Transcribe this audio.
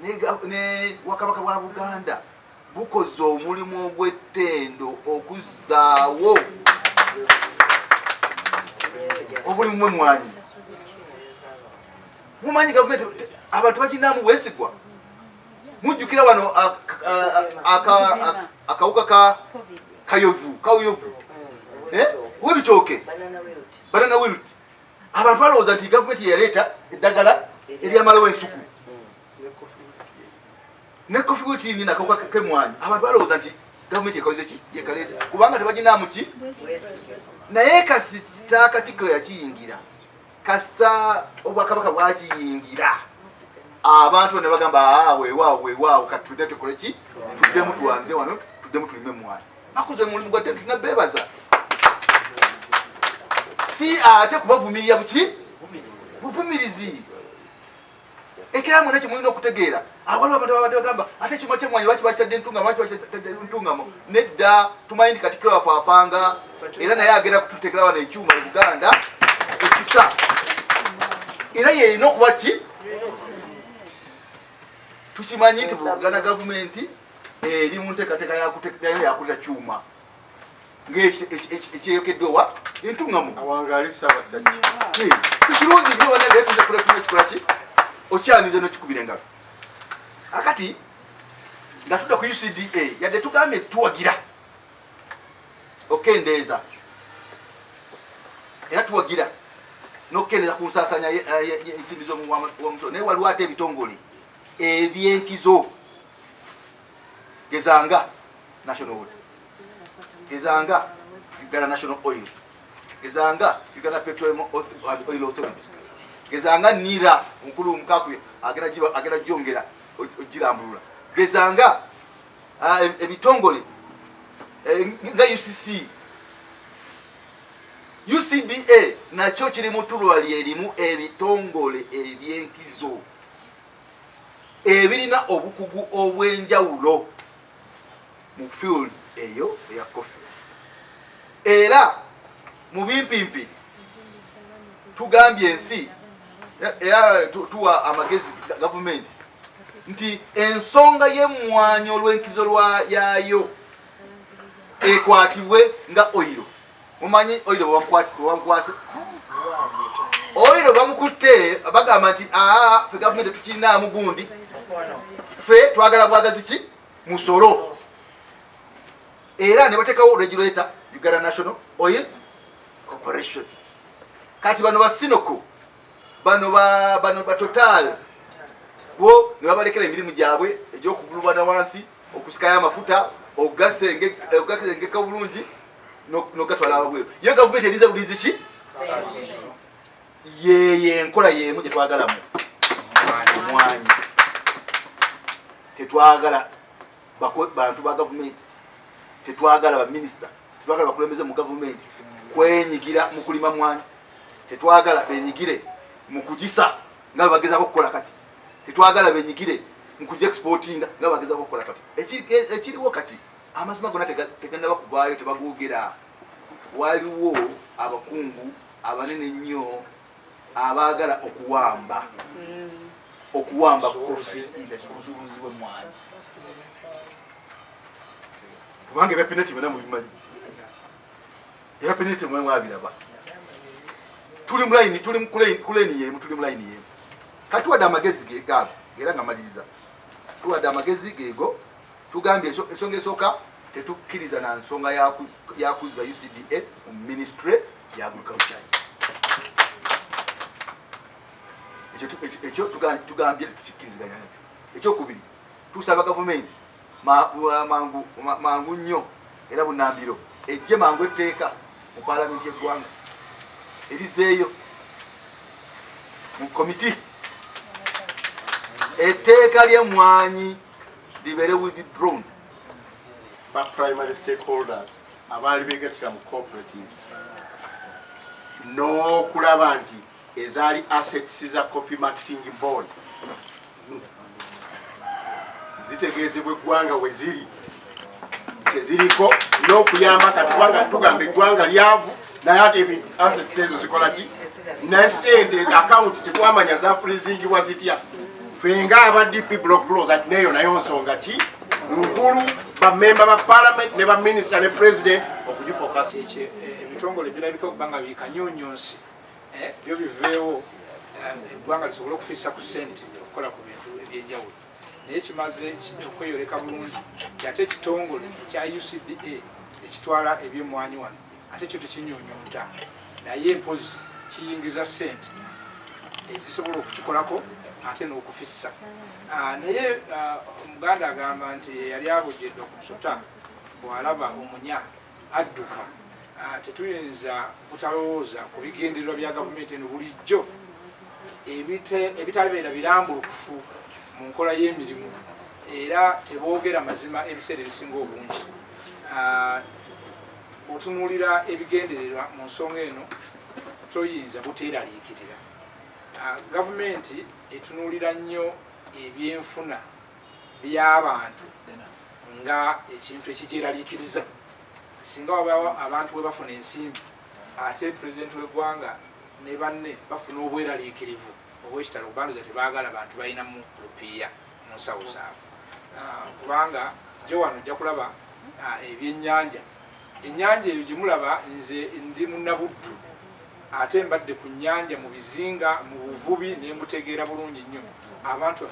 ne wakabaka bwa Buganda bukoze omulimu ogw'ettendo okuzzaawo obulimu bw'emmwanyi. Mumanyi gavumenti abantu bakinamu bwesigwa. Mujjukira wano akawuka ka kayovu webitooke banana wilt. Abantu balowooza nti gavumenti yaleeta eddagala eryamalawo ensuku ne kofi witini nakawuka k'emmwanyi. Abantu balowooza nti gavumenti ekoze ki yekaleze kubanga tebaginamu ki. Naye kasita Katikkiro yakiyingira kasa obwakabaka bwakiyingira abantu ne bagamba weewaawo katudde tukole ki tuddemu tuwande wano tuddemu tulime emmwanyi. Bakoze omulimu gwa ttendo tunabeebaza si ate kubavumirira buki buvumirizi. Ekiramu nakyo mulina okutegeera awaliwo abantu abadde bagamba ate ekyuma ky'emmwanyi lwaki bakitadde ntungamo lwaki bakitadde ntungamo. Nedda tumanyi nti Katikkiro waffe apanga era naye agenda kututeekera wano ekyuma mu Buganda ekisa era yerina okuba ki. Tukimanyi nti Buganda gavumenti eri mu nteekateeka yakulira kyuma ng'ekyeyokeddwa entungamo awangaali Ssaabasajja. Tukirungi nnyo banange tujja kulekuna ekikola ki okyanize n'okikubira engalo. Akati nga tudda ku UCDA yadde tugambye tuwagira okendeeza era tuwagira n'okukendeeza ku nsaasaanya ensimbi z'omusolo. Naye waliwo ate ebitongole ebyenkizo gezanga National Water, gezanga Uganda National Oil, gezanga Uganda Petroleum and Oil Authority, gezanga NIRA omukulu omukakwe agenda gyongera ogirambulula, gezanga ebitongole nga UCC, UCDA nakyo kiri mu tulwali erimu ebitongole ebyenkizo ebirina obukugu obw'enjawulo mu field eyo eya kofi. Era mu bimpimpi tugambye ensi tuwa amagezi gavumenti nti ensonga y'emmwanyi olw'enkizo yayo ekwatibwe nga oyiro. Mumanyi oyiro bwamkwase oyiro bamukutte bagamba nti ffe gavumenti tukirinaamu gundi ffe twagala bwagazi ki musolo. Era ne bateekawo regulator Uganda National Oil Corporation. Kati bano ba Sinoko bano ba Total bo ne babalekera emirimu gyabwe egy'okuvulubana wansi okusikayo amafuta ogasengeka bulungi n'ogatwala wabweru. Ye gavumenti eriza bulizi ki yeye enkola y'emu gye twagalamu emmwanyi. Tetwagala bantu ba gavumenti, tetwagala ba minisita, tetwagala bakulembeze mu gavumenti kwenyigira mu kulima mmwanyi, tetwagala benyigire mu kugisa nga bagezaako okukola kati, tetwagala benyigire mu kugi exportinga nga bagezaako okukola kati. Ekiriwo kati amazima gonna tegenda bakuvaayo tebagoogera. Waliwo abakungu abanene nnyo abaagala okuwamba kofi industry bw'emmwanyi kubanga ebyapenati byonna mubimanyi. Ebyapenati mwe mwabiraba. Tuli mu layini, tuli ku layini y'emu, tuli mu layini y'emu. Kati tuwadde amagezi gaago era nga maliriza. Tuwadde amagezi geego tugambye ensonga esooka tetukkiriza na nsonga yakuzza UCDA mu ministry ya agriculture. Ekyo tugambye tukikkiriziganya nakyo. Ekyokubiri tusaba gavumenti mangu nnyo era bunambiro ejje mangu etteeka mu paalamenti y'eggwanga erizeeyo mu komiti etteeka ly'emmwanyi libeere withdrawn. Ba primary stakeholders abaali beegattira mu cooperatives n'okulaba nti ezaali assets za Coffee Marketing Board zitegeezebwa eggwanga we ziri teziriko n'okuyamba kati kubanga tugamba eggwanga lyavu naye ate ebintu assets ezo zikola ki n'essente account tekwamanya zafulizingibwa zitya fenga aba DP Bloc close ati neyo nayo nsonga ki nkulu bamemba ba parliament ne baminister ne president okugifocus ebitongole birabika okubanga bikanyonyonsi byo biveewo eggwanga lisobole okufissa ku ssente okukola ku bintu ebyenjawulo naye kimaze okweyoleka bulungi ate ekitongole ekya Ucda ekitwala ebyemwanyi wano ate kyo tekinyonyonta naye mpozi kiyingiza ssente ezisobola okukikolako ate n'okufissa naye omuganda agamba nti yali abujjedde okumusota bw'alaba omunya adduka tetuyinza kutalowooza ku bigendererwa bya gavumenti eno bulijjo ebitalibeera birambulukufu mu nkola y'emirimu era teboogera mazima ebiseera ebisinga obungi otunuulira ebigendererwa mu nsonga eno toyinza buteeraliikirira gavumenti etunuulira nnyo ebyenfuna by'abantu nga ekintu ekigyeraliikiriza singa wabaawo abantu bwe bafuna ensimbi ate pulezidenti w'eggwanga ne banne bafuna obweraliikirivu obw'ekitalo kubanduza tebaagala bantu balinamu lupiiya mu nsawo zaabwe kubanga gye wano ojja kulaba ebyennyanja ennyanja eyo gye mulaba nze ndi munnabuddu ate mbadde ku nnyanja mu bizinga mu buvubi ne mbutegeera bulungi nnyo abantu